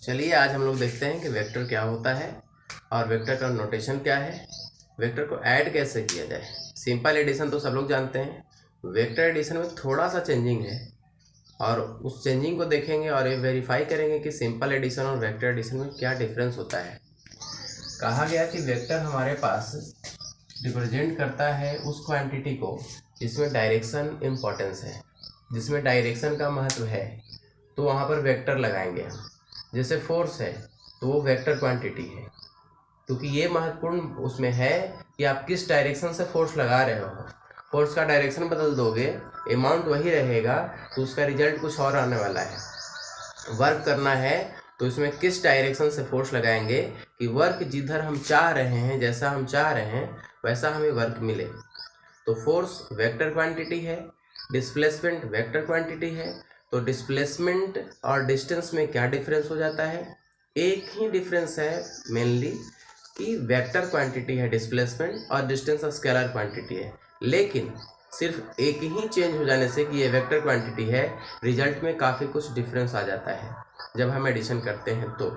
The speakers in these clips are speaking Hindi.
चलिए आज हम लोग देखते हैं कि वेक्टर क्या होता है और वेक्टर का नोटेशन क्या है, वेक्टर को ऐड कैसे किया जाए। सिंपल एडिशन तो सब लोग जानते हैं, वेक्टर एडिशन में थोड़ा सा चेंजिंग है और उस चेंजिंग को देखेंगे और ये वेरीफाई करेंगे कि सिंपल एडिशन और वेक्टर एडिशन में क्या डिफरेंस होता है। कहा गया कि वेक्टर हमारे पास रिप्रेजेंट करता है उस क्वांटिटी को जिसमें डायरेक्शन इम्पोर्टेंस है, जिसमें डायरेक्शन का महत्व है, तो वहाँ पर वेक्टर लगाएंगे हम। जैसे फोर्स है तो वो वेक्टर क्वांटिटी है, क्योंकि ये महत्वपूर्ण उसमें है कि आप किस डायरेक्शन से फोर्स लगा रहे हो। फोर्स का डायरेक्शन बदल दोगे, अमाउंट वही रहेगा, तो उसका रिजल्ट कुछ और आने वाला है। वर्क करना है तो इसमें किस डायरेक्शन से फोर्स लगाएंगे कि वर्क जिधर हम चाह रहे हैं, जैसा हम चाह रहे हैं वैसा हमें वर्क मिले। तो फोर्स वेक्टर क्वांटिटी है, डिस्प्लेसमेंट वेक्टर क्वांटिटी है। तो डिस्प्लेसमेंट और डिस्टेंस में क्या डिफरेंस हो जाता है? एक ही डिफरेंस है मेनली कि वेक्टर क्वांटिटी है डिस्प्लेसमेंट और डिस्टेंस स्केलर क्वांटिटी है, लेकिन सिर्फ एक ही चेंज हो जाने से कि ये वेक्टर क्वांटिटी है, रिजल्ट में काफ़ी कुछ डिफरेंस आ जाता है जब हम एडिशन करते हैं। तो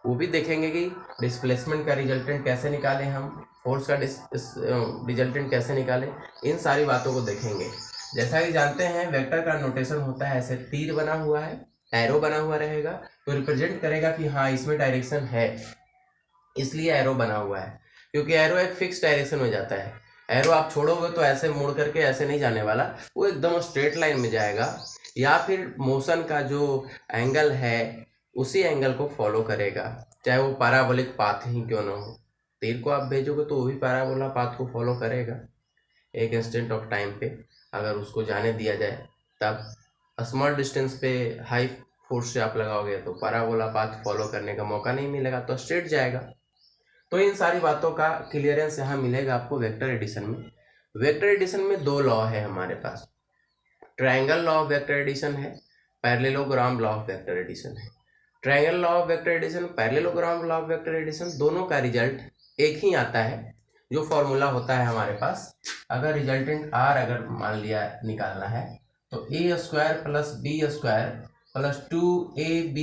वो भी देखेंगे कि डिस्प्लेसमेंट का रिजल्टेंट कैसे निकालें, हम फोर्स का रिजल्टेंट कैसे निकालें, इन सारी बातों को देखेंगे। जैसा कि जानते हैं वेक्टर का नोटेशन होता है ऐसे, तीर बना हुआ है, एरो बना हुआ रहेगा, तो रिप्रेजेंट करेगा कि हाँ इसमें डायरेक्शन है, इसलिए एरो बना हुआ है। क्योंकि एरो एक फिक्स डायरेक्शन में जाता है। एरो आप छोड़ोगे तो ऐसे मुड़ करके ऐसे नहीं जाने वाला, वो एकदम स्ट्रेट लाइन में जाएगा, या फिर मोशन का जो एंगल है उसी एंगल को फॉलो करेगा, चाहे वो पैराबोलिक पाथ ही क्यों ना हो। तीर को आप भेजोगे तो वो भी पैराबोला पाथ को फॉलो करेगा एक इंस्टेंट ऑफ टाइम पे, अगर उसको जाने दिया जाए तब। स्मॉल डिस्टेंस पे हाई फोर्स से आप लगाओगे तो पैराबोला पाथ फॉलो करने का मौका नहीं मिलेगा, तो स्ट्रेट जाएगा। तो इन सारी बातों का क्लियरेंस यहाँ मिलेगा आपको वेक्टर एडिशन में। वेक्टर एडिशन में दो लॉ है हमारे पास, triangle law of vector addition है, parallelogram law of vector addition है। Triangle law of vector addition, parallelogram law of vector addition, दोनों का रिजल्ट एक ही आता है। जो फॉर्मूला होता है हमारे पास, अगर रिजल्टेंट आर अगर मान लिया निकालना है तो A square plus B square plus 2ab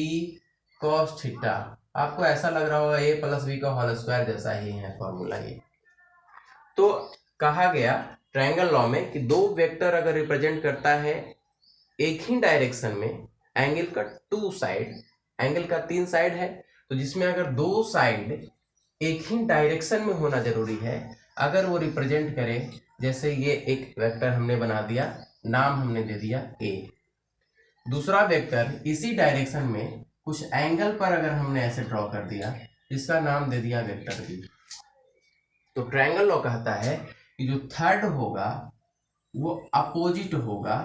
cos theta. आपको ऐसा लग रहा होगा ए प्लस बी का होल स्क्वायर जैसा ही है फॉर्मूला ये। तो कहा गया ट्रायंगल लॉ में कि दो वेक्टर अगर रिप्रेजेंट करता है एक ही डायरेक्शन में, एंगल का 2 साइड, एंगल का 3 साइड है, तो जिसमें अगर 2 साइड एक ही डायरेक्शन में होना जरूरी है, अगर वो रिप्रेजेंट करे, जैसे ये एक वेक्टर हमने बना दिया, नाम हमने दे दिया ए, दूसरा वेक्टर इसी डायरेक्शन में कुछ एंगल पर अगर हमने ऐसे ड्रॉ कर दिया, इसका नाम दे दिया वेक्टर बी। तो ट्रायंगल लॉ कहता है कि जो थर्ड होगा वो अपोजिट होगा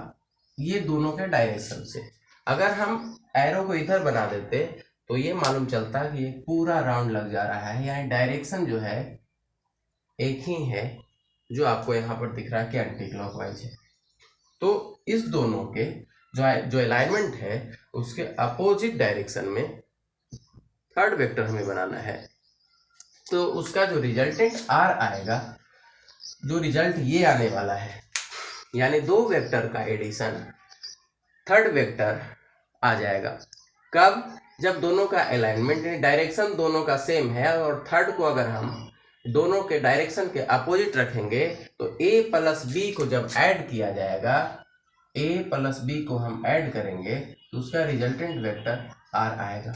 ये दोनों के डायरेक्शन से। अगर हम एरो को इधर बना देते तो ये मालूम चलता कि ये पूरा राउंड लग जा रहा है, यानी डायरेक्शन जो है एक ही है, जो आपको यहाँ पर दिख रहा है कि एंटी क्लॉकवाइज है। तो इस दोनों के जो अलाइनमेंट है उसके अपोजिट डायरेक्शन में थर्ड वेक्टर हमें बनाना है, तो उसका जो रिजल्टेंट आर आएगा, जो रिजल्ट ये आने वाला है, यानी दो वेक्टर का एडिशन थर्ड वेक्टर आ जाएगा। कब? जब दोनों का अलाइनमेंट डायरेक्शन दोनों का सेम है, और थर्ड को अगर हम दोनों के डायरेक्शन के अपोजिट रखेंगे तो a प्लस बी को जब ऐड किया जाएगा, a प्लस बी को हम ऐड करेंगे तो उसका रिजल्टेंट वेक्टर r आएगा।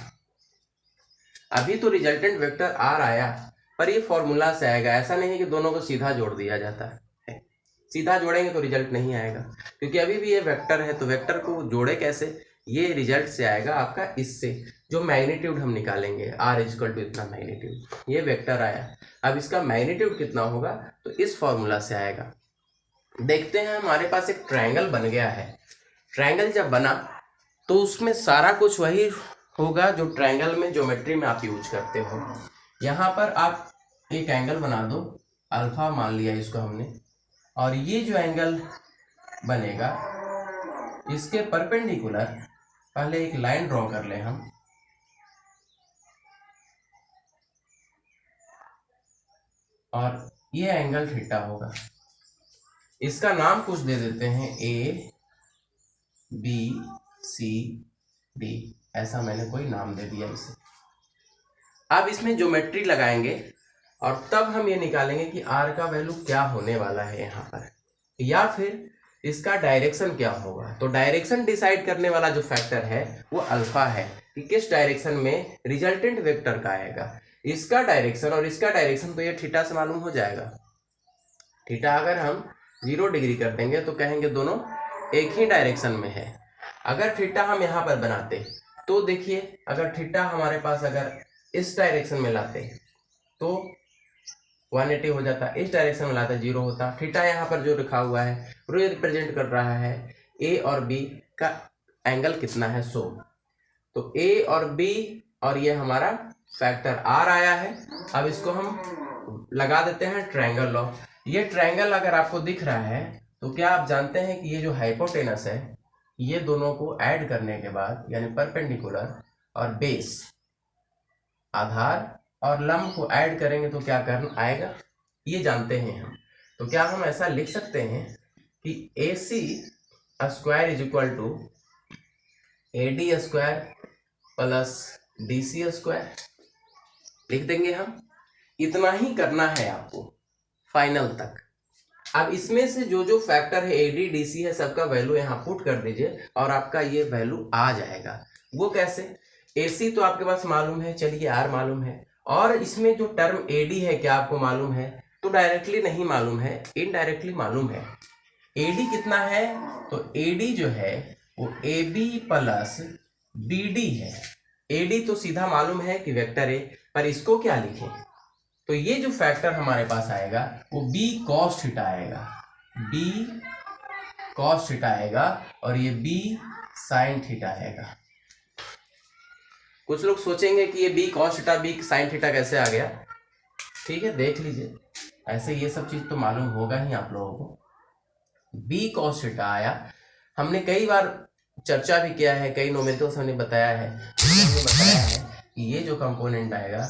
अभी तो रिजल्टेंट वेक्टर r आया, पर ये फॉर्मूला से आएगा, ऐसा नहीं है कि दोनों को सीधा जोड़ दिया जाता है। सीधा जोड़ेंगे तो रिजल्ट नहीं आएगा, क्योंकि अभी भी ये वेक्टर है, तो वेक्टर को जोड़े कैसे, ये रिजल्ट से आएगा आपका इससे, जो मैग्नीट्यूड हम निकालेंगे r इक्वल टू इतना मैग्नीट्यूड, ये वेक्टर आया। अब इसका मैग्नीट्यूड कितना होगा तो इस फॉर्मूला से आएगा। देखते हैं, हमारे पास एक ट्रायंगल बन गया है। ट्रायंगल जब बना तो उसमें सारा कुछ वही होगा जो ट्रायंगल में ज्योमेट्री में आप यूज करते हो। यहाँ पर आप एक एंगल बना दो, अल्फा मान लिया इसको हमने, और ये जो एंगल बनेगा इसके परपेंडिकुलर पहले एक लाइन ड्रॉ कर ले हम, और ये एंगल थीटा होगा। इसका नाम कुछ दे देते हैं ए बी सी डी, ऐसा मैंने कोई नाम दे दिया इसे। अब इसमें ज्योमेट्री लगाएंगे और तब हम ये निकालेंगे कि r का वैल्यू क्या होने वाला है यहाँ पर, या फिर इसका डायरेक्शन क्या होगा। तो डायरेक्शन डिसाइड करने वाला जो फैक्टर है वो अल्फा है, कि किस डायरेक्शन में रिजल्टेंट वेक्टर का आएगा। इसका डायरेक्शन और इसका डायरेक्शन तो ये थीटा से मालूम हो जाएगा। थीटा अगर हम 0 डिग्री कर देंगे तो कहेंगे दोनों एक ही डायरेक्शन में है। अगर थीटा हम यहाँ पर बनाते तो देखिए, अगर थीटा हमारे पास अगर इस डायरेक्शन में लाते तो 180 हो जाता, इस डायरेक्शन में लाता 0 होता। थीटा यहाँ पर जो लिखा हुआ है वो रिप्रेजेंट कर रहा है ए और बी का एंगल कितना है 100। तो ए और बी और ये हमारा फैक्टर आर आया है। अब इसको हम लगा देते हैं ट्रायंगल लॉ। ये ट्रायंगल अगर आपको दिख रहा है तो क्या आप जानते हैं कि ये जो हाइपोटेनस है ये दोनों को ऐड करने के बाद, यानी परपेंडिकुलर और बेस, आधार और लंब को ऐड करेंगे तो क्या करना आएगा, ये जानते हैं हम। तो क्या हम ऐसा लिख सकते हैं कि AC square is equal to AD square plus DC square, लिख देंगे हम। इतना ही करना है आपको फाइनल तक। अब इसमें से जो जो फैक्टर है AD DC है सबका वैल्यू यहाँ पुट कर दीजिए और आपका ये वैल्यू आ जाएगा। वो कैसे, AC तो आपके पास मालूम है, चलिए R मालूम है, और इसमें जो टर्म AD है क्या आपको मालूम है, तो डायरेक्टली नहीं मालूम है, इनडायरेक्टली मालूम है। AD कितना है, तो AD जो है वो AB प्लस BD है। AD तो सीधा मालूम है कि वेक्टर है, पर इसको क्या लिखें, तो ये जो फैक्टर हमारे पास आएगा वो B cos थीटा आएगा, B cos थीटा आएगा, और ये B sin थीटा आएगा। कुछ लोग सोचेंगे कि ये B cos theta B sin theta कैसे आ गया, ठीक है देख लीजिए। ऐसे ये सब चीज तो मालूम होगा ही आप लोगों को। B cos थीटा आया, हमने कई बार चर्चा भी किया है, कई न्यूमेरिकल्स हमने बताया है, कि ये जो कंपोनेंट आएगा,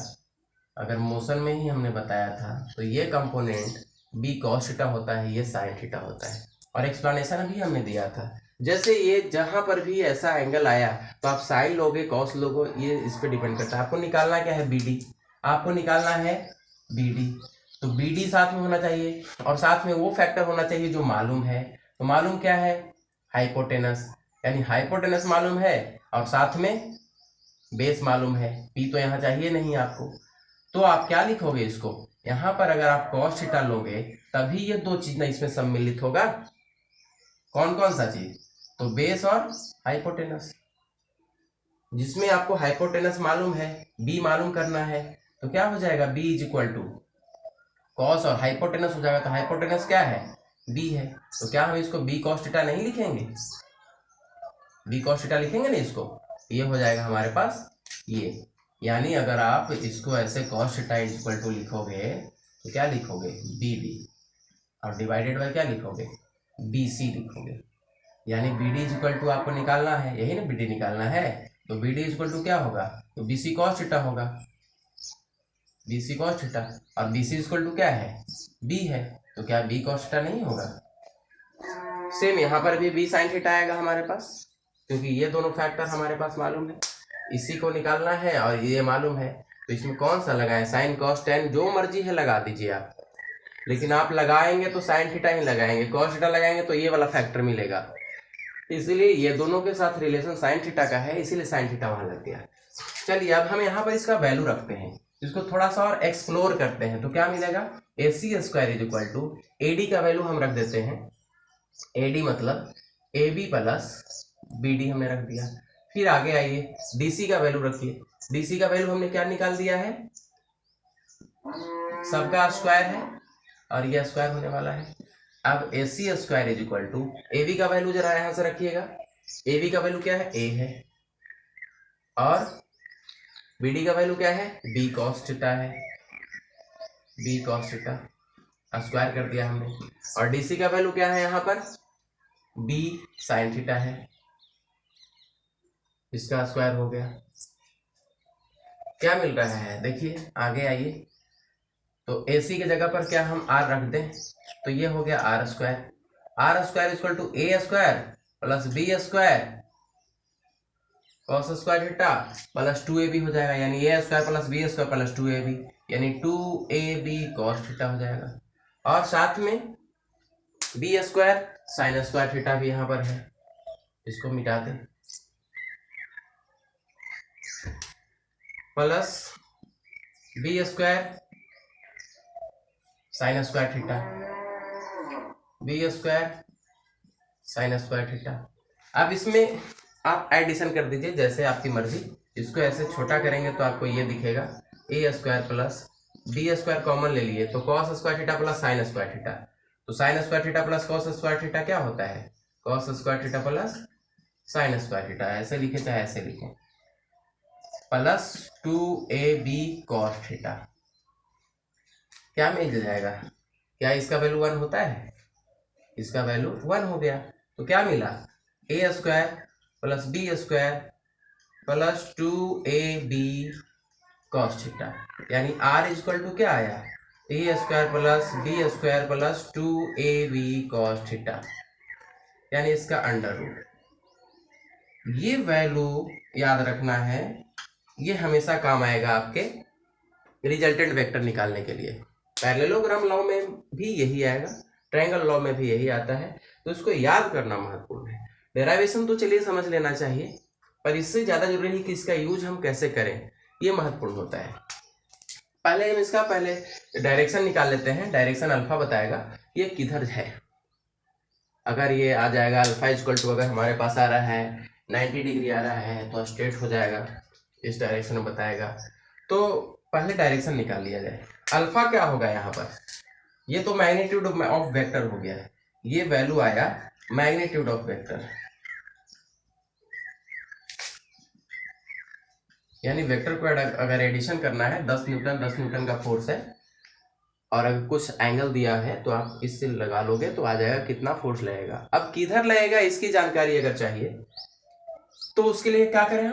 अगर मोशन में ही हमने बताया था तो ये कंपोनेंट B cos थीटा होता है, ये sin थीटा होता है, और एक्सप्लेनेशन भी हमने दिया था। जैसे ये जहां पर भी ऐसा एंगल आया तो आप साइन लोगे कॉस लोगे, ये इस पे डिपेंड करता है। आपको निकालना क्या है BD, आपको निकालना है BD, तो BD साथ में होना चाहिए और साथ में वो फैक्टर होना चाहिए जो मालूम है। तो मालूम क्या है, हाइपोटेनस, यानी हाइपोटेनस मालूम है और साथ में बेस मालूम है। P तो यहाँ चाहिए नहीं आपको, तो आप क्या लिखोगे इसको, यहाँ पर अगर आप cos थीटा लोगे तभी ये दो चीज इसमें सम्मिलित होगा। कौन कौन सा चीज, तो बेस और हाइपोटेनस। जिसमें आपको हाइपोटेनस मालूम है, B मालूम करना है, तो क्या हो जाएगा B is equal to cos और हाइपोटेनस हो जाएगा। तो हाइपोटेनस क्या है, B है, तो क्या हम इसको B cos थीटा नहीं लिखेंगे, B cos थीटा लिखेंगे ना इसको, ये हो जाएगा हमारे पास ये। यानी अगर आप इसको ऐसे cos theta is equal to लिखोगे तो क्या लिखोगे BD, और डिवाइडेड बाय क्या लिखोगे BC लिखोगे। यानी BD इज इक्वल टू आपको निकालना है, यही ना BD निकालना है, तो BD इज इक्वल टू क्या होगा, तो BC cos थीटा होगा, BC cos थीटा, और BC इज इक्वल टू क्या है B है, तो क्या B cos थीटा नहीं होगा। सेम यहाँ पर भी B sin थीटा आएगा हमारे पास, क्योंकि ये दोनों फैक्टर हमारे पास मालूम है, इसी को निकालना है और ये मालूम है। तो इसमें कौन सा लगाएं, साइन कॉस टेन, जो मर्जी है लगा दीजिए आप, लेकिन आप लगाएंगे तो साइन थीटा ही लगाएंगे, कॉस थीटा लगाएंगे तो ये वाला फैक्टर मिलेगा। इसलिए ये दोनों के साथ रिलेशन साइन थीटा का है, इसीलिए साइन थीटा वहां लग गया। चलिए अब हम यहाँ पर इसका वैल्यू रखते हैं, इसको थोड़ा सा और एक्सप्लोर करते हैं, तो क्या मिलेगा AC square is equal to AD का वैल्यू हम रख देते हैं, AD मतलब AB प्लस BD हमने रख दिया। फिर आगे आइए DC का वैल्यू रखिए, DC का वैल्यू हमने क्या निकाल दिया है, सबका स्क्वायर है और यह स्क्वायर होने वाला है। अब AC square is equal to AB का वैल्यू जरा यहां से रखिएगा, AB का वैल्यू क्या है A है, और BD का वैल्यू क्या है B cos थीटा है, B cos थीटा स्क्वायर कर दिया हमने, और DC का वैल्यू क्या है यहाँ पर B sin थीटा है, इसका स्क्वायर हो गया। क्या मिल रहा है देखिए, आगे आइए, तो AC की जगह पर क्या हम R रख दें, तो ये हो गया R square equal to A square plus B square cos square theta plus 2ab हो जाएगा, यानी a square plus b square plus 2ab, यानी 2ab कॉस थीटा हो जाएगा। और साथ में b square sine square theta भी यहाँ पर है, इसको मिटा दें, plus b square sine square theta, b square sine square theta. अब इसमें आप एडिशन कर दीजिए जैसे आपकी मर्जी, इसको ऐसे छोटा करेंगे तो आपको ये दिखेगा a square plus b square common ले लिए तो cos square theta plus sine square theta, तो sine square theta plus cos square theta क्या होता है, cos square theta plus sine square theta, ऐसे लिखे चाहे ऐसे लिखे, प्लस 2ab कॉस थीटा। क्या मिल जाएगा, क्या इसका वैल्यू 1 होता है, इसका वैल्यू 1 हो गया, तो क्या मिला a square plus b square plus 2ab cos theta, यानी r इक्वल टू क्या आया, a square plus b square plus 2ab cos theta, यानी इसका अंडर रूट। ये वैल्यू याद रखना है, ये हमेशा काम आएगा आपके रिजल्टेंट वेक्टर निकालने के लिए। पैरेललोग्राम लॉ में भी यही आएगा, ट्रायंगल लॉ में भी यही आता है, तो इसको याद करना महत्वपूर्ण है। डेरिवेशन तो चलिए समझ लेना चाहिए, पर इससे ज़्यादा जरूरी है कि इसका यूज हम कैसे करें, ये महत्वपूर्ण होता है। पहले हम इसका डायरेक्शन निकाल लेते हैं। डायरेक्शन अल्फा बताएगा ये किधर है। अगर ये आ जाएगा अल्फा इक्वल टू, अगर हमारे पास आ रहा है 90 डिग्री आ रहा है तो स्ट्रेट हो जाएगा, इस डायरेक्शन में बताएगा। तो पहले डायरेक्शन निकाल लिया जाए। अल्फा क्या होगा यहाँ पर, ये तो मैग्नीट्यूड ऑफ वेक्टर हो गया, ये वैल्यू आया मैग्नीट्यूड ऑफ वेक्टर, यानी वेक्टर को अगर एडिशन करना है 10 न्यूटन का फोर्स है, और अगर कुछ एंगल दिया है तो आप इससे लगा लोगे तो आ जाएगा कितना फोर्स लगेगा। अब किधर लगेगा इसकी जानकारी अगर चाहिए तो उसके लिए क्या करें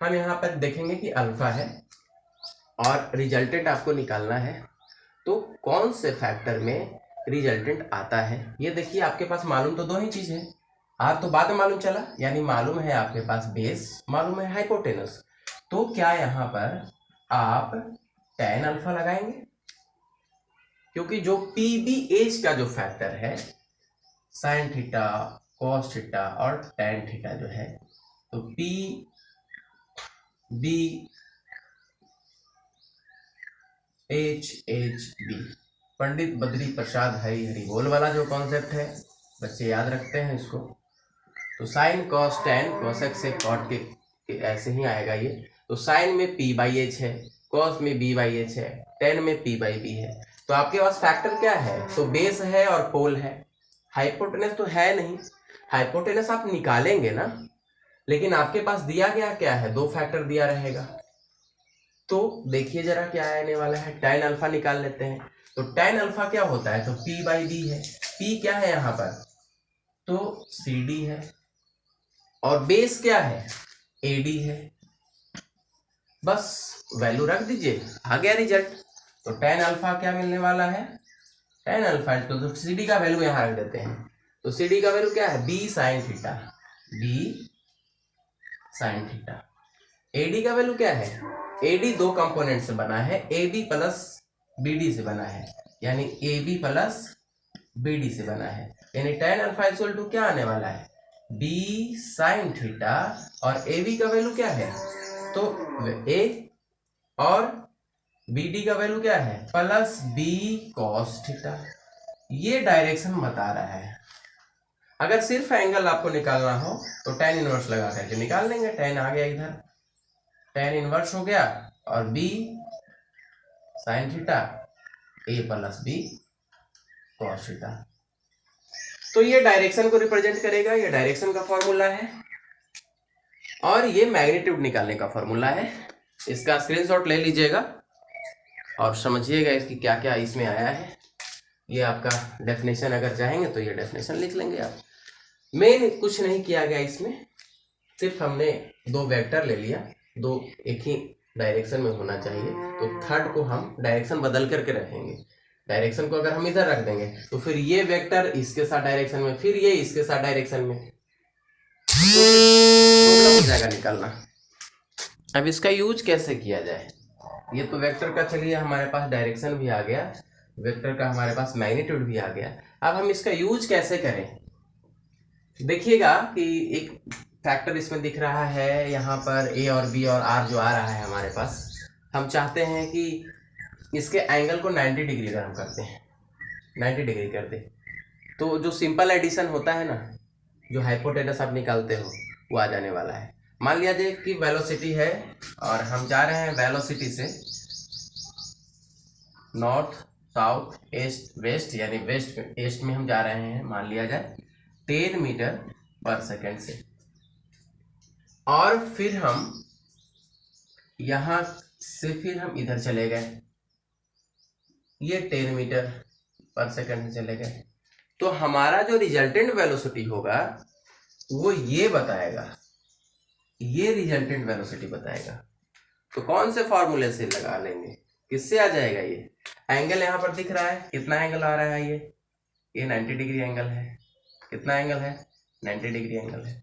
हम यहाँ पर देखेंगे कि अल्फा है और रिजल्टेंट आपको निकालना है, तो कौन से फैक्टर में रिजल्टेंट आता है। ये देखिए आपके पास मालूम तो दो ही चीज है, आप तो बाद में मालूम चला, यानी मालूम है आपके पास बेस, मालूम है हाइपोटेनस। तो क्या यहाँ पर आप tan अल्फा लगाएंगे, क्योंकि जो पीबी एज का जो फैक्टर है साइन थीटा कॉस थीटा और tan थीटा जो है, तो P B HHB Pandit Badri Prasad Hari Hari बोल वाला जो कॉन्सेप्ट है बच्चे याद रखते हैं इसको। तो साइन कॉस टैन कॉसेक से कॉट के ऐसे ही आएगा ये। तो साइन में p बाई एच है, कॉस में b बाई एच है, टेन में p बाई बी है। तो आपके पास फैक्टर क्या है, तो बेस है और पोल है, हाइपोटेनस तो है नहीं। हाइपोटेनस आप निकालेंगे ना, लेकिन आपके पास दिया गया क्या है, दो फैक्टर दिया रहेगा। तो देखिए जरा क्या आने वाला है, tan अल्फा निकाल लेते हैं। तो tan अल्फा क्या होता है, तो p बाई बी है। p क्या है यहाँ पर, तो CD है, और बेस क्या है, AD है। बस वैल्यू रख दीजिए, आ गया रिजल्ट। तो tan अल्फा क्या मिलने वाला है, tan अल्फा तो CD का वैल्यू यहाँ रख देते हैं। तो CD का वैल्यू क्या है, b sine theta, b sine theta. AD का वैल्यू क्या है, AD दो कंपोनेंट से बना है, AB प्लस BD से बना है, यानी AB प्लस BD से बना है। यानी tan अल्फा इक्वल टू क्या आने वाला है, b साइन थीटा, और AB का वैल्यू क्या है, तो A, और BD का वैल्यू क्या है, प्लस B कॉस थीटा। ये डायरेक्शन बता रहा है। अगर सिर्फ एंगल आपको निकालना हो तो tan इनवर्स लगा करके निकाल लेंगे। tan आ गया इधर, tan इनवर्स हो गया, और b sine theta, a plus b cos theta. तो ये डायरेक्शन को रिप्रेजेंट करेगा, ये डायरेक्शन का फॉर्मूला है, और ये मैग्नीट्यूड निकालने का फॉर्मूला है। इसका स्क्रीनशॉट ले लीजिएगा और समझिएगा इसकी क्या क्या इसमें आया है। ये आपका डेफिनेशन, अगर चाहेंगे तो ये डेफिनेशन लिख लेंगे आप। मेन कुछ नहीं किया गया इसमें, सिर्फ हमने दो वेक्टर ले लिया, दो एक ही डायरेक्शन में होना चाहिए, तो थर्ड को हम डायरेक्शन बदल करके रखेंगे। डायरेक्शन को अगर हम इधर रख देंगे तो फिर ये वेक्टर इसके साथ डायरेक्शन में, फिर ये इसके साथ डायरेक्शन में, तो प्रॉब्लम हो जाएगा निकालना। अब इसका यूज कैसे किया जाए, ये तो वेक्टर का चलिए हमारे पास डायरेक्शन भी आ गया, वेक्टर का हमारे पास मैग्नीट्यूड भी आ गया। अब हम इसका यूज कैसे करें, देखिएगा कि एक फैक्टर इसमें दिख रहा है यहाँ पर ए और बी और आर जो आ रहा है हमारे पास। हम चाहते हैं कि इसके एंगल को 90 डिग्री अगर हम करते हैं, 90 डिग्री कर दे, तो जो सिंपल एडिशन होता है ना, जो हाइपोटेनस आप निकालते हो वो आ जाने वाला है। मान लिया जाए कि वेलोसिटी है और हम जा रहे हैं वेलोसिटी से नॉर्थ साउथ ईस्ट वेस्ट, यानी वेस्ट ईस्ट में हम जा रहे हैं, मान लिया जाए 10 मीटर पर सेकेंड से। और फिर हम यहां से फिर हम इधर चले गए, ये 10 मीटर पर सेकेंड में चले गए, तो हमारा जो रिजल्टेंट वेलोसिटी होगा वो ये बताएगा, ये रिजल्टेंट वेलोसिटी बताएगा। तो कौन से फॉर्मूले से लगा लेंगे, किससे आ जाएगा, ये एंगल यहाँ पर दिख रहा है, कितना एंगल आ रहा है, ये 90 डिग्री एंगल है। कितना एंगल है, 90 डिग्री एंगल है।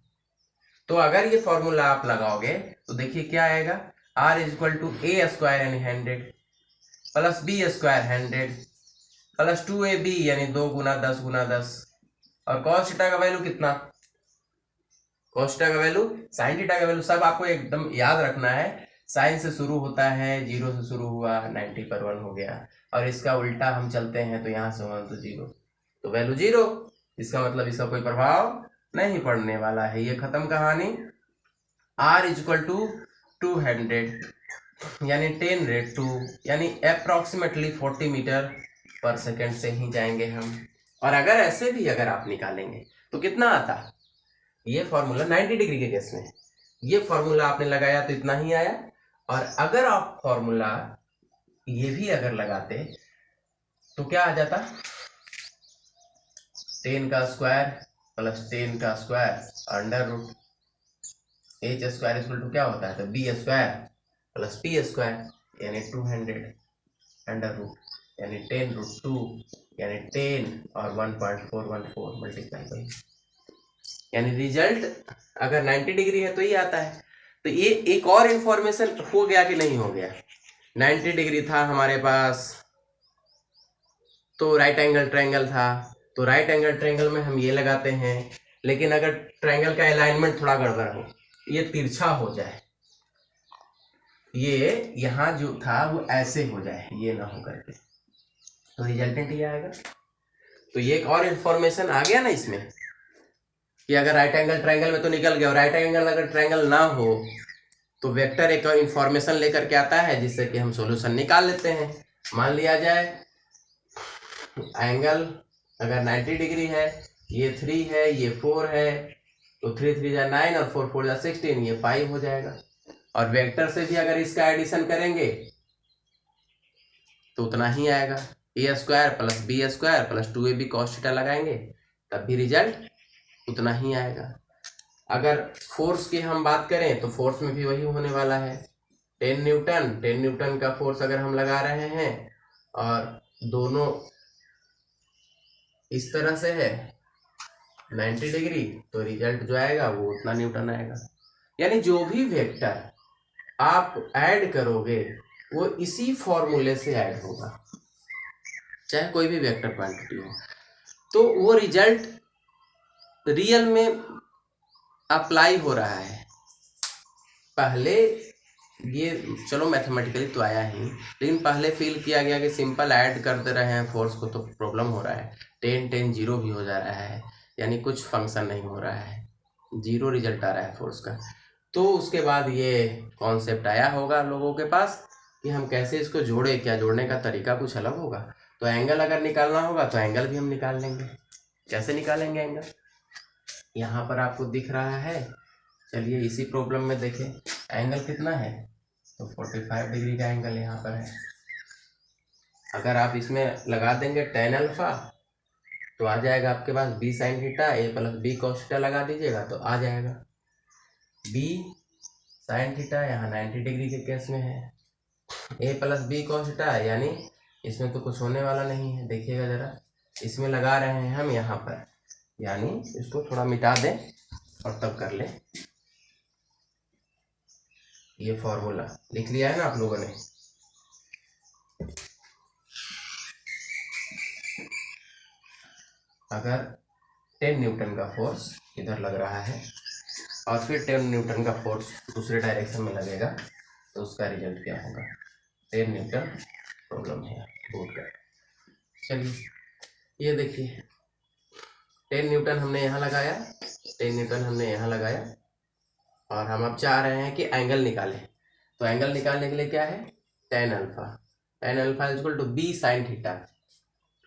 तो अगर ये फॉर्मूला आप लगाओगे तो देखिए क्या आएगा, R equal to A square यानी 100 plus B square 100 plus 2ab यानी 2 गुना 10 गुना 10, और cos थीटा का वैल्यू कितना, cos थीटा का वैल्यू, sin थीटा का वैल्यू, सब आपको एकदम याद रखना है। साइन से शुरू होता है, 0 से शुरू हुआ, 90 पर 1 हो गया, और इसका उल्टा हम चलते हैं तो यहाँ से 1 तो 0, तो वैल्यू 0। इसका मतलब इसका कोई प्रभाव नहीं पड़ने वाला है, ये खत्म कहानी। R इक्वल टू 200 यानी 10 रेट 2 यानी अप्रोक्सीमेटली 40 मीटर पर सेकेंड से ही जाएंगे हम। और अगर ऐसे भी अगर आप निकालेंगे तो कितना आता, ये फॉर्मूला 90 डिग्री के केस में ये फॉर्मूला आपने लगाया तो इतना ही आया। और अगर आप फॉर्मूला ये भी अगर लगाते तो क्या आ जाता, 10 का स्क्वायर प्लस 10 का square under root H square equal to क्या होता है, तो B square plus P square यानी 200 अंडर रूट यानी 10 रूट 2 यानी 10 और 1.414 मल्टीप्लाई बाई, यानी रिजल्ट अगर 90 डिग्री है तो ये आता है। तो ये एक और इंफॉर्मेशन हो गया कि नहीं हो गया, 90 डिग्री था हमारे पास तो राइट एंगल ट्रायंगल था, तो राइट एंगल ट्रायंगल में हम ये लगाते हैं। लेकिन अगर ट्रायंगल का अलाइनमेंट थोड़ा गड़बड़ हो, ये तिरछा हो जाए, ये यहाँ जो था वो ऐसे हो जाए, ये ना हो करके, तो रिजल्टेंट ये आएगा। तो ये एक और इंफॉर्मेशन आ गया ना इसमें कि अगर राइट एंगल ट्रायंगल में तो निकल गया, और राइट एंगल अगर ट्रायंगल ना हो तो वेक्टर एक और इंफॉर्मेशन लेकर के आता है जिससे कि हम सॉल्यूशन निकाल लेते हैं। मान लिया जाए एंगल अगर 90 डिग्री है, ये 3 है, ये 4 है, तो 3 3 जा 9 और 4 4 जा 16, ये 5 हो जाएगा। और वेक्टर से भी अगर इसका एडिशन करेंगे तो उतना ही आएगा, A square plus B square plus 2ab cos theta लगाएंगे तब भी रिजल्ट उतना ही आएगा। अगर फोर्स की हम बात करें तो फोर्स में भी वही होने वाला है, 10 न्यूटन का फोर्स अगर हम लगा रहे हैं और दोनों इस तरह से है 90 डिग्री, तो रिजल्ट जो आएगा वो उतना न्यूटन आएगा। यानी जो भी वेक्टर आप ऐड करोगे वो इसी फॉर्मूले से ऐड होगा, चाहे कोई भी वेक्टर क्वांटिटी हो, तो वो रिजल्ट रियल में अप्लाई हो रहा है। पहले ये चलो मैथमेटिकली तो आया ही, लेकिन पहले फील किया गया कि सिंपल ऐड करते रहे हैं फोर्स को तो प्रॉब्लम हो रहा है, 10 10 0 भी हो जा रहा है, यानी कुछ फंक्शन नहीं हो रहा है, 0 रिजल्ट आ रहा है फोर्स का। तो उसके बाद ये कॉन्सेप्ट आया होगा लोगों के पास कि हम कैसे इसको जोड़े, क्या जोड़ने का तरीका कुछ अलग होगा। तो एंगल अगर निकालना होगा तो एंगल भी हम निकाल लेंगे। कैसे निकालेंगे एंगल, यहाँ पर आपको दिख रहा है, चलिए इसी प्रॉब्लम में देखें एंगल कितना है, तो 45 डिग्री का एंगल यहाँ पर है। अगर आप इसमें लगा देंगे tan अल्फा तो आ जाएगा आपके पास b sin theta, a plus b cos theta लगा दीजिएगा तो आ जाएगा b sin थीटा, यहाँ 90 डिग्री के केस में है, a plus b cos theta, यानी इसमें तो कुछ होने वाला नहीं है। देखिएगा जरा, इसमें लगा रहे हैं हम यहाँ पर, यानी इसको थोड़ा मिटा दें और तब कर लें। ये फॉर्मूला लिख लिया है ना आप लोगों ने। अगर 10 न्यूटन का फोर्स इधर लग रहा है और फिर 10 न्यूटन का फोर्स दूसरे डायरेक्शन में लगेगा तो उसका रिजल्ट क्या होगा। 10 न्यूटन प्रॉब्लम है बोर्ड का। चलिए ये देखिए 10 न्यूटन हमने यहाँ लगाया, 10 न्यूटन हमने यहाँ लगाया और हम अब चाह रहे हैं कि एंगल निकालें। तो एंगल निकालने के लिए क्या है, tan alpha. tan alpha is equal to B sine theta.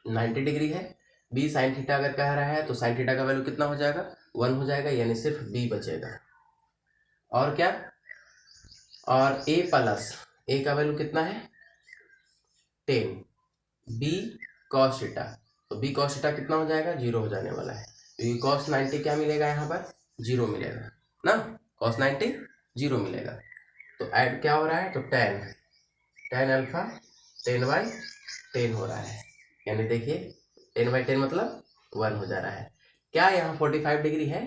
90 degree है, बी साइन थीटा अगर कह रहा है तो साइन थीटा का वैल्यू कितना हो जाएगा, 1 हो जाएगा, यानी सिर्फ बी बचेगा। और क्या, और a प्लस a का वैल्यू कितना है 10, b cos थीटा। तो b cos थीटा कितना हो जाएगा, 0 हो जाने वाला है। तो ये cos 90 क्या मिलेगा, यहाँ पर 0 मिलेगा ना, cos 90 0 मिलेगा। तो ऐड क्या हो रहा है, तो tan अल्फा 10/10 हो रहा है, यानी देखिए 10/10 मतलब 1 हो जा रहा है। क्या यहाँ 45 डिग्री है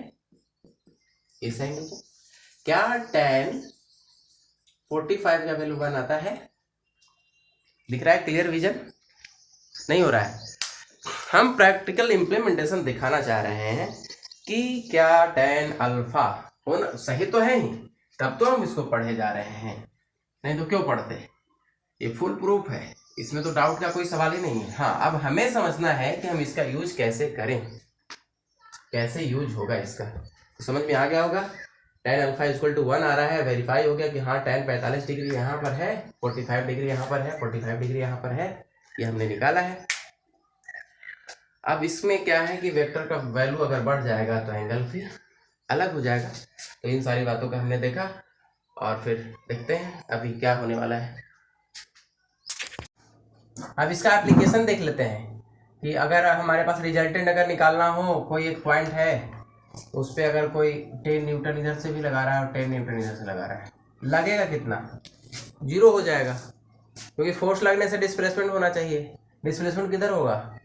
इस एंगल को, क्या tan 45 का वैल्यू 1 आता है, दिख रहा है, क्लियर विजन नहीं हो रहा है। हम प्रैक्टिकल इम्प्लीमेंटेशन दिखाना चाह रहे हैं कि क्या tan अल्फा होना सही तो है ही, तब तो हम इसको पढ़े जा रहे हैं, नहीं तो क्यों पढ़ते। ये फुल प्रूफ है, इसमें तो डाउट का कोई सवाल ही नहीं है। हाँ, अब हमें समझना है कि हम इसका यूज कैसे करें, कैसे यूज होगा इसका, तो समझ में आ गया होगा। tan अल्फा इक्वल टू 1 आ रहा है, वेरीफाई हो गया कि हाँ tan 45 डिग्री यहाँ पर है, 45 डिग्री यहाँ पर है, 45 डिग्री यहाँ पर है, ये हमने निकाला है। अब इसमें क्या है कि वेक्टर का वैल्यू अगर बढ़ जाएगा तो एंगल भी अलग हो जाएगा। तो इन सारी बातों का हमने देखा और फिर देखते हैं अभी क्या होने वाला है। अब इसका एप्लीकेशन देख लेते हैं कि अगर हमारे पास रिजल्टेंट अगर निकालना हो, कोई एक पॉइंट है उस पर अगर कोई 10 न्यूटन इधर से भी लगा रहा है और 10 न्यूटन इधर से लगा रहा है, लगेगा कितना, 0 हो जाएगा, क्योंकि फोर्स लगने से डिस्प्लेसमेंट होना चाहिए। डिस्प्लेसमेंट किधर होगा,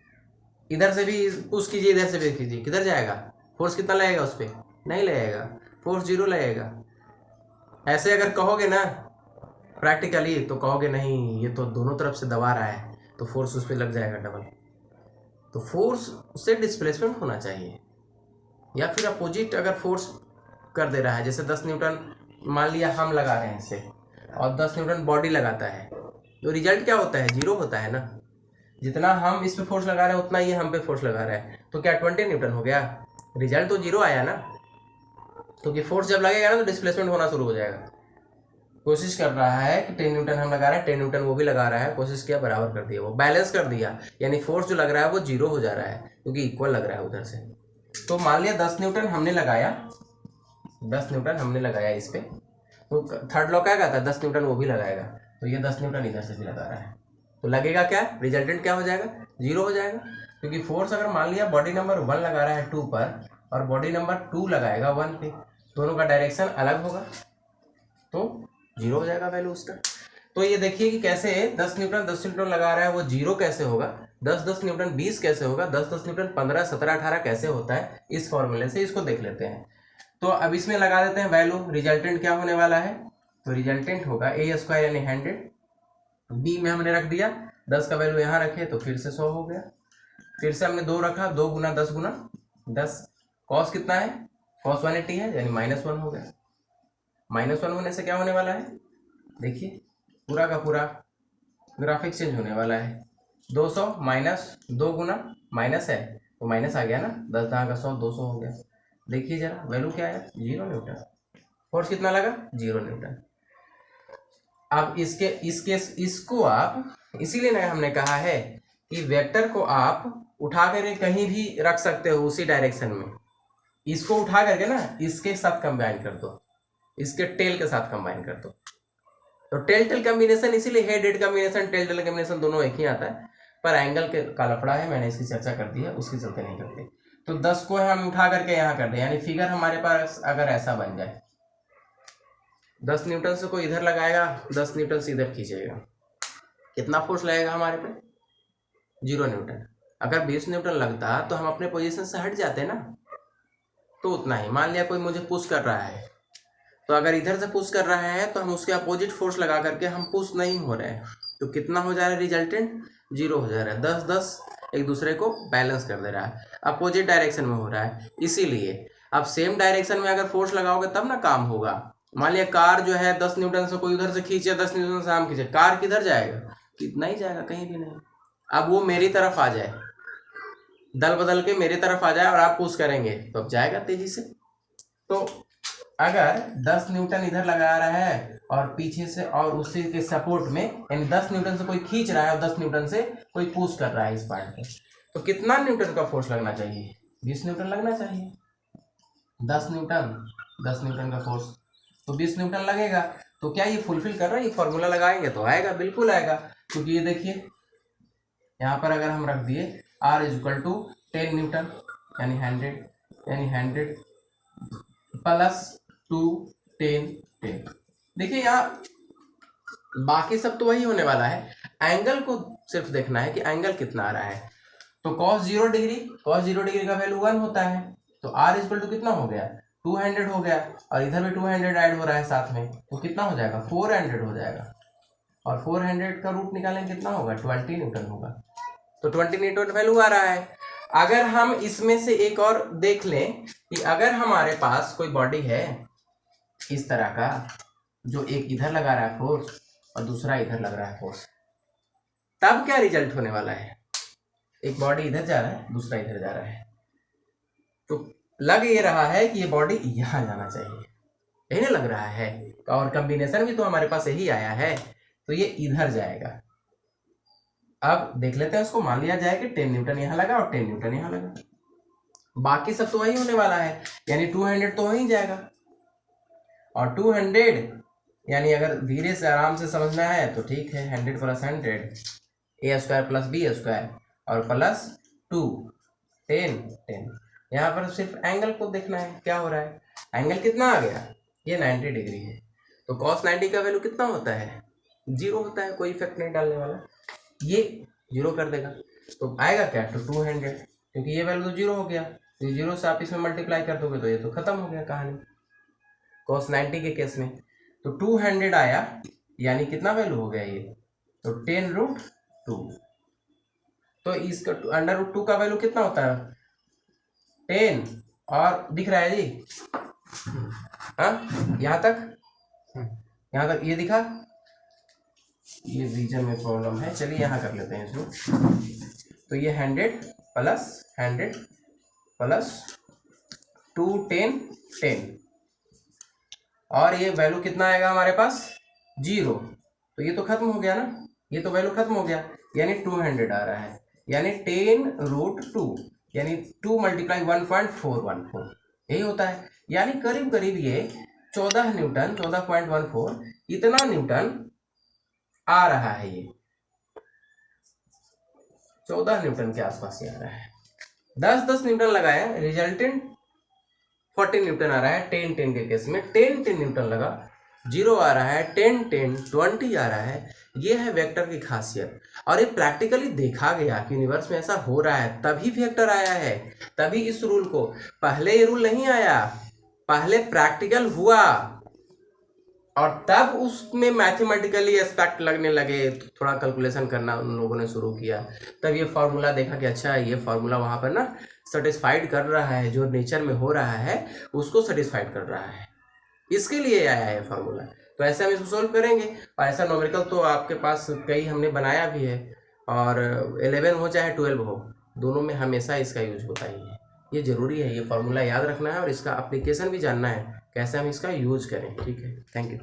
इधर से भी पुश कीजिए, इधर से भी कीजिए, किधर जाएगा, फोर्स कितना लगेगा उस पर, नहीं लगेगा, फोर्स 0 लगेगा। ऐसे अगर कहोगे ना प्रैक्टिकली तो कहोगे नहीं ये तो दोनों तरफ से दबा रहा है तो फोर्स उस पर लग जाएगा डबल। तो फोर्स से डिस्प्लेसमेंट होना चाहिए, या फिर अपोजिट अगर फोर्स कर दे रहा है, जैसे 10 न्यूटन मान लिया हम लगा रहे हैं इसे और 10 न्यूटन बॉडी लगाता है, तो रिजल्ट क्या होता है, 0 होता है ना। जितना हम इस पे फोर्स लगा रहे हैं उतना ये हम पे फोर्स लगा रहा है, तो क्या 20 न्यूटन हो गया, रिजल्ट तो 0 आया ना, क्योंकि फोर्स जब लगेगा ना तो डिस्प्लेसमेंट होना शुरू हो जाएगा। कोशिश कर रहा है कि 10 न्यूटन हम लगा रहे हैं, 10 न्यूटन वो भी लगा रहा है, कोशिश किया बराबर कर दिया, वो बैलेंस कर दिया, यानी फोर्स जो लग रहा है वो 0 हो जा रहा है क्योंकि इक्वल लग रहा है उधर से। तो मान लिया 10 न्यूटन हमने लगाया, 10 न्यूटन हमने लगाया इस पर, तो थर्ड लॉ क्या कहता है 10 न्यूटन वो भी लगाएगा, तो ये 10 न्यूटन इधर से भी लगा रहा है, तो लगेगा क्या, रिजल्टेंट क्या हो जाएगा, 0 हो जाएगा। क्योंकि फोर्स अगर मान लिया बॉडी नंबर 1 लगा रहा है 2 पर और बॉडी नंबर 2 लगाएगा 1 पे, दोनों का डायरेक्शन अलग होगा तो 0 हो जाएगा वैल्यू उसका। तो ये देखिए कि कैसे 10 न्यूटन लगा रहा है वो 0 कैसे होगा, 10 न्यूटन 20 कैसे होगा, 10 न्यूटन 15 17 18 कैसे होता है, इस फॉर्मूले से इसको देख लेते हैं। तो अब इसमें लगा देते हैं वैल्यू, रिजल्टेंट क्या होने वाला है, तो रिजल्टेंट होगा a² यानी 100, b में हमने रख दिया 10 का वैल्यू यहाँ रखे तो फिर से 100 हो गया, फिर से हमने 2 रखा, 2 गुना 10 गुना 10, कॉस कितना है, कॉस 180 है यानी -1 हो गया। -1 होने से क्या होने वाला है, देखिए पूरा का पूरा ग्राफिक चेंज होने वाला है, 200 माइनस 2 गुना माइनस है तो माइनस आ गया ना, 10 10 का 100 200 हो गया। देखिए जरा वैल्यू क्या आया, 0 न्यूटन, फोर्स कितना लगा, 0 न्यूटन। अब इसको आप, इसीलिए ना हमने कहा है कि वेक्टर को आप उठा करके कहीं भी रख सकते हो उसी डायरेक्शन में, इसको उठा करके ना इसके साथ कंबाइन कर दो, इसके टेल के साथ कंबाइन कर दो, तो टेल कॉम्बिनेशन, इसीलिए हेड कॉम्बिनेशन टेल कॉम्बिनेशन दोनों एक ही आता है, पर एंगल के का लफड़ा है, मैंने इसकी चर्चा कर दी है, उसके चलते नहीं करते। तो 10 को हम उठा करके यहाँ कर दें, यानी फिगर हमारे पास अगर ऐसा बन जाए, 10 न्यूटन से कोई इधर लगाएगा, 10 न्यूटन से इधर खींचेगा, कितना फोर्स लगेगा हमारे पे, 0 न्यूटन। अगर 20 न्यूटन लगता तो हम अपने पोजीशन से हट जाते ना, तो उतना ही। मान लिया कोई मुझे पुश कर रहा है तो अगर इधर से पुश कर रहा है तो हम उसके अपोजिट फोर्स लगा करके हम पुश नहीं हो रहे हैं, तो कितना हो जा रहा है रिजल्टेंट 0 हो जा रहा है। 10-10 एक दूसरे को बैलेंस कर दे रहा है, अपोजिट डायरेक्शन में हो रहा है। इसीलिए अब सेम डायरेक्शन में अगर फोर्स लगाओगे तब ना काम होगा। मान लिया कार जो है 10 न्यूटन से कोई उधर से खींचे, 10 न्यूटन से हम खींचे, कार किधर जाएगा? कितना ही जाएगा, कहीं भी नहीं। अब वो मेरी तरफ आ जाए, दल बदल के मेरी तरफ आ जाए और आप पुश करेंगे तो अब जाएगा तेजी से। तो अगर 10 न्यूटन इधर लगा रहा है और पीछे से और उसी के सपोर्ट में, यानी 10 न्यूटन से कोई खींच रहा है और 10 न्यूटन से कोई पुश कर रहा है इस पार्ट पे, तो कितना न्यूटन का फोर्स लगना चाहिए? 20 न्यूटन लगना चाहिए। 10 न्यूटन का फोर्स तो 20 न्यूटन लगेगा। तो क्या ये फुलफिल कर रहा है? ये फॉर्मूला लगाएंगे तो आएगा, बिल्कुल आएगा। क्योंकि ये देखिए यहाँ पर अगर हम रख दिए R इक्वल टू 10 न्यूटन यानी 100 प्लस 2 10 10। देखिए यहाँ बाकी सब तो वही होने वाला है, एंगल को सिर्फ देखना है कि एंगल कितना आ रहा है। तो cos 0 डिग्री का वैल्यू 1 होता है, तो R इक्वल टू कितना हो गया? 200 हो गया, और इधर भी 200 ऐड हो रहा है साथ में, तो कितना हो जाएगा? 400 हो जाएगा। और 400 का रूट निकालेंगे कितना होगा? 20 न्यूटन होगा। तो 20 न्यूटन वैल्यू आ रहा है। अगर हम इसमें से एक और देख लें कि अगर हमारे पास कोई बॉडी है इस तरह का, जो एक इधर लगा रहा है फोर्स और दूसरा इधर लग रहा है फोर्स, तब क्या रिजल्ट होने वाला है? एक बॉडी इधर जा रहा है, दूसरा इधर जा रहा है, तो लग ये रहा है कि ये बॉडी यहां जाना चाहिए, यही ना लग रहा है। और कॉम्बिनेशन भी तो हमारे पास यही आया है, तो ये इधर जाएगा। अब देख लेते हैं उसको। मान लिया जाए कि 10 न्यूटन यहाँ लगा और 10 न्यूटन यहाँ लगा, बाकी सब तो वही होने वाला है, यानी 200 तो वहीं जाएगा। और 200 यानी अगर धीरे से आराम से समझना है तो ठीक है, 100 + 100 a² + b² और प्लस 2 10 10। यहाँ पर सिर्फ एंगल को देखना है क्या हो रहा है। एंगल कितना आ गया? ये 90 डिग्री है, तो cos 90 का वैल्यू कितना होता है? 0 होता है, कोई इफेक्ट नहीं डालने वाला, ये 0 कर देगा। तो आएगा क्या? तो 200, क्योंकि ये वैल्यू तो 0 हो गया, तो 0 से आप इसमें मल्टीप्लाई कर दोगे तो ये तो खत्म हो गया कहानी cos 90 के केस में। तो 200 आया, यानी कितना वैल्यू हो गया ये? तो 10√2। तो इसका √2 का वैल्यू कितना होता है? 10। और दिख रहा है जी? हाँ, यहाँ तक ये दिखा? ये रीजन में प्रॉब्लम है, चलिए यहाँ कर लेते हैं इसको। तो ये 100 प्लस 2 10 10, और ये वैल्यू कितना आएगा हमारे पास? 0। तो ये तो खत्म हो गया ना, ये तो वैल्यू खत्म हो गया, यानी 200 आ रहा है, यानी 10√2 यानी 2 × 1.414 यही होता है। यानी करीब करीब ये 14 न्यूटन 14.14 इतना न्यूटन आ रहा है। ये 14 न्यूटन के आसपास ही आ रहा है। 10 न्यूटन लगाया, रिजल्टेंट 40 न्यूटन आ रहा है। 10 10 के केस में 10 10 न्यूटन लगा, 0 आ रहा है, 10 10 20 आ रहा है। ये है वेक्टर की खासियत, और ये प्रैक्टिकली देखा गया कि यूनिवर्स में ऐसा हो रहा है, तभी वेक्टर आया है, तभी इस रूल को। पहले ये रूल नहीं आया, पहले प्रैक्टिकल हुआ और तब उसमें मैथमेटिकली एस्पेक्ट लगने लगे, थोड़ा कैलकुलेशन करना उन लोगों ने शुरू किया। तब ये फार्मूला देखा कि अच्छा ये फार्मूला वहाँ पर ना सेटिस्फाइड कर रहा है, जो नेचर में हो रहा है उसको सेटिस्फाइड कर रहा है, इसके लिए आया है फार्मूला। तो ऐसे हम इसको सोल्व करेंगे, और ऐसा न्यूमेरिकल तो आपके पास कई हमने बनाया भी है, और 11 हो चाहे 12 हो, दोनों में हमेशा इसका यूज होता ही है। ये ज़रूरी है, ये फार्मूला याद रखना है और इसका एप्लीकेशन भी जानना है, कैसे हम इसका यूज करें। ठीक है, थैंक यू।